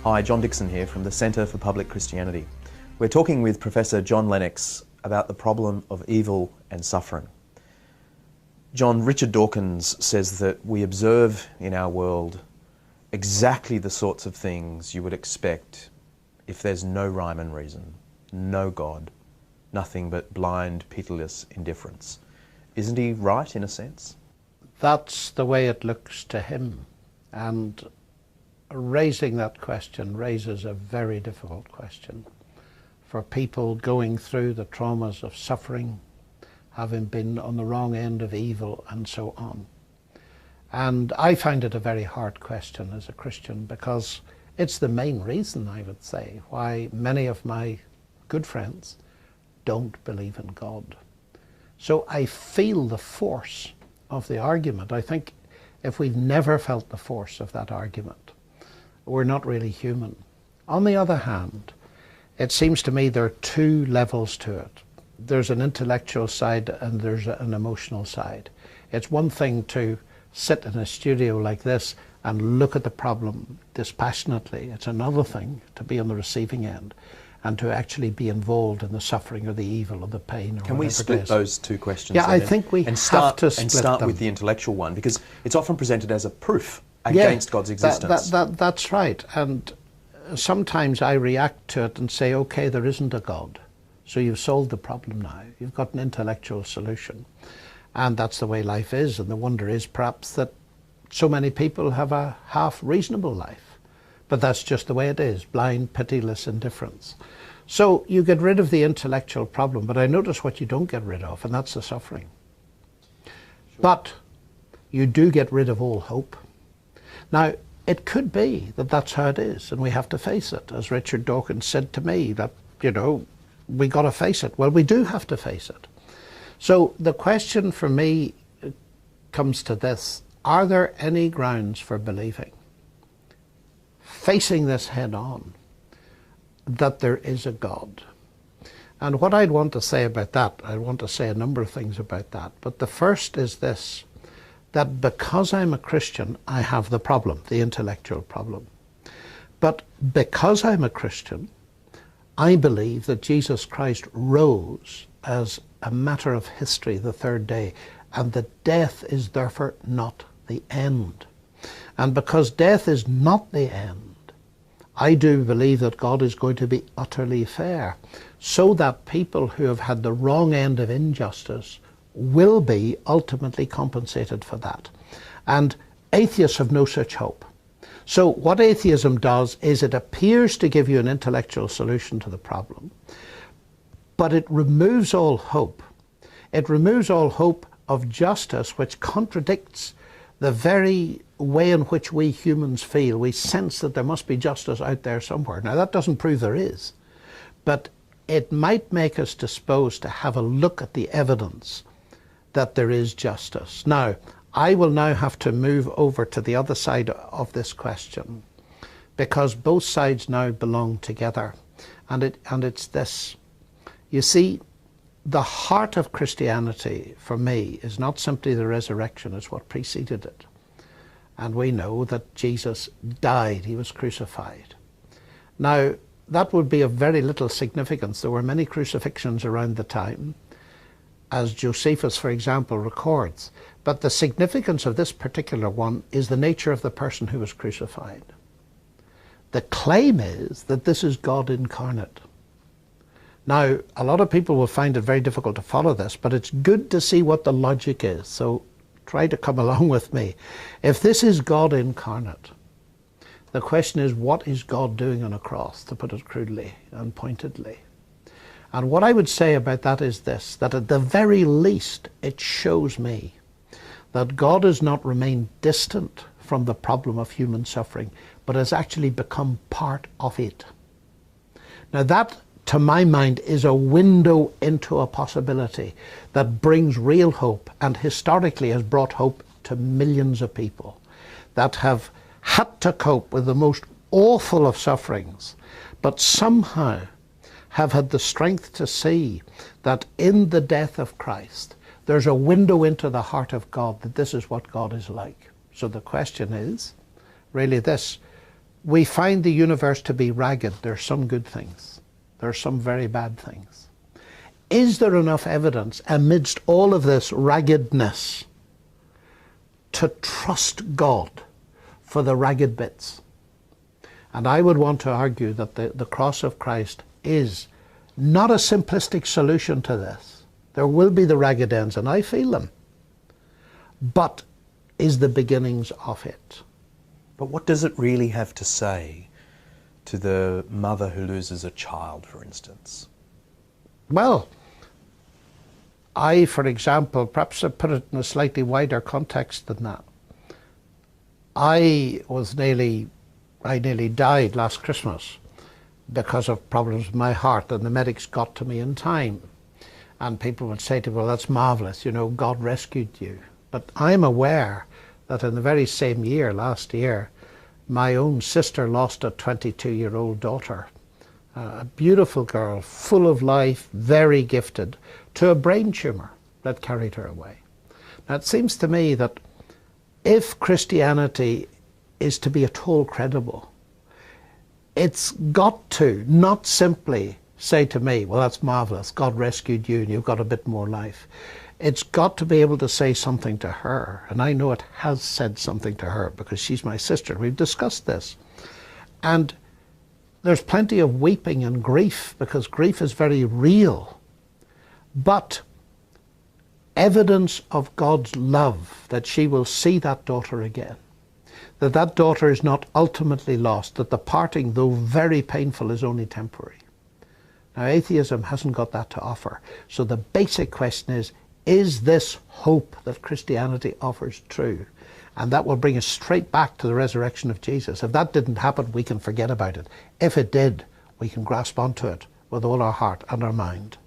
Hi, John Dixon here from the Centre for Public Christianity. We're talking with Professor John Lennox about the problem of evil and suffering. John, Richard Dawkins says that we observe in our world exactly the sorts of things you would expect if there's no rhyme and reason, no God, nothing but blind, pitiless indifference. Isn't he right in a sense? That's the way it looks to him. And raising that question raises a very difficult question for people going through the traumas of suffering, having been on the wrong end of evil and so on. And I find it a very hard question as a Christian, because it's the main reason, I would say, why many of my good friends don't believe in God. So I feel the force of the argument. I think if we've never felt the force of that argument, we're not really human. On the other hand, it seems to me there are two levels to it. There's an intellectual side and there's an emotional side. It's one thing to sit in a studio like this and look at the problem dispassionately. It's another thing to be on the receiving end and to actually be involved in the suffering or the evil or the pain. Or Can we split those two questions? Yeah, I think we have to split them. And start with the intellectual one, because it's often presented as a proof against God's existence. That's right. And sometimes I react to it and say, okay, there isn't a God. So you've solved the problem now. You've got an intellectual solution. And that's the way life is. And the wonder is perhaps that so many people have a half reasonable life. But that's just the way it is, blind, pitiless indifference. So you get rid of the intellectual problem, but I notice what you don't get rid of, and that's the suffering. Sure. But you do get rid of all hope. Now, it could be that that's how it is, and we have to face it. As Richard Dawkins said to me, that, we got to face it. Well, we do have to face it. So the question for me comes to this: are there any grounds for believing, facing this head on, that there is a God? And what I'd want to say about that, I want to say a number of things about that, but the first is this: that because I'm a Christian, I have the problem, the intellectual problem. But because I'm a Christian, I believe that Jesus Christ rose as a matter of history the third day, and that death is therefore not the end. And because death is not the end, I do believe that God is going to be utterly fair, so that people who have had the wrong end of injustice will be ultimately compensated for that. And atheists have no such hope. So what atheism does is it appears to give you an intellectual solution to the problem, but it removes all hope. It removes all hope of justice, which contradicts the very way in which we humans feel. We sense that there must be justice out there somewhere. Now, that doesn't prove there is, but it might make us disposed to have a look at the evidence that there is justice. Now, I will now have to move over to the other side of this question, because both sides now belong together, and it's this. You see, the heart of Christianity for me is not simply the resurrection, it's what preceded it. And we know that Jesus died, he was crucified. Now, that would be of very little significance. There were many crucifixions around the time, as Josephus, for example, records. But the significance of this particular one is the nature of the person who was crucified. The claim is that this is God incarnate. Now, a lot of people will find it very difficult to follow this, but it's good to see what the logic is. So try to come along with me. If this is God incarnate, the question is, what is God doing on a cross, to put it crudely and pointedly? And what I would say about that is this: that at the very least, it shows me that God has not remained distant from the problem of human suffering, but has actually become part of it. Now that, to my mind, is a window into a possibility that brings real hope, and historically has brought hope to millions of people that have had to cope with the most awful of sufferings, but somehow have had the strength to see that in the death of Christ, there's a window into the heart of God, that this is what God is like. So the question is really this: we find the universe to be ragged. There are some good things. There are some very bad things. Is there enough evidence amidst all of this raggedness to trust God for the ragged bits? And I would want to argue that the cross of Christ is not a simplistic solution to this. There will be the ragged ends, and I feel them, but is the beginnings of it. But what does it really have to say to the mother who loses a child, for instance? Well, for example, perhaps I put it in a slightly wider context than that. I nearly died last Christmas because of problems with my heart, and the medics got to me in time. And people would say to me, well, that's marvellous, you know, God rescued you. But I'm aware that in the very same year, last year, my own sister lost a 22-year-old daughter, a beautiful girl, full of life, very gifted, to a brain tumour that carried her away. Now, it seems to me that if Christianity is to be at all credible, it's got to not simply say to me, well, that's marvellous, God rescued you and you've got a bit more life. It's got to be able to say something to her, and I know it has said something to her because she's my sister. We've discussed this. And there's plenty of weeping and grief because grief is very real. But evidence of God's love, that she will see that daughter again, that that daughter is not ultimately lost, that the parting, though very painful, is only temporary. Now, atheism hasn't got that to offer. So the basic question is this hope that Christianity offers true? And that will bring us straight back to the resurrection of Jesus. If that didn't happen, we can forget about it. If it did, we can grasp onto it with all our heart and our mind.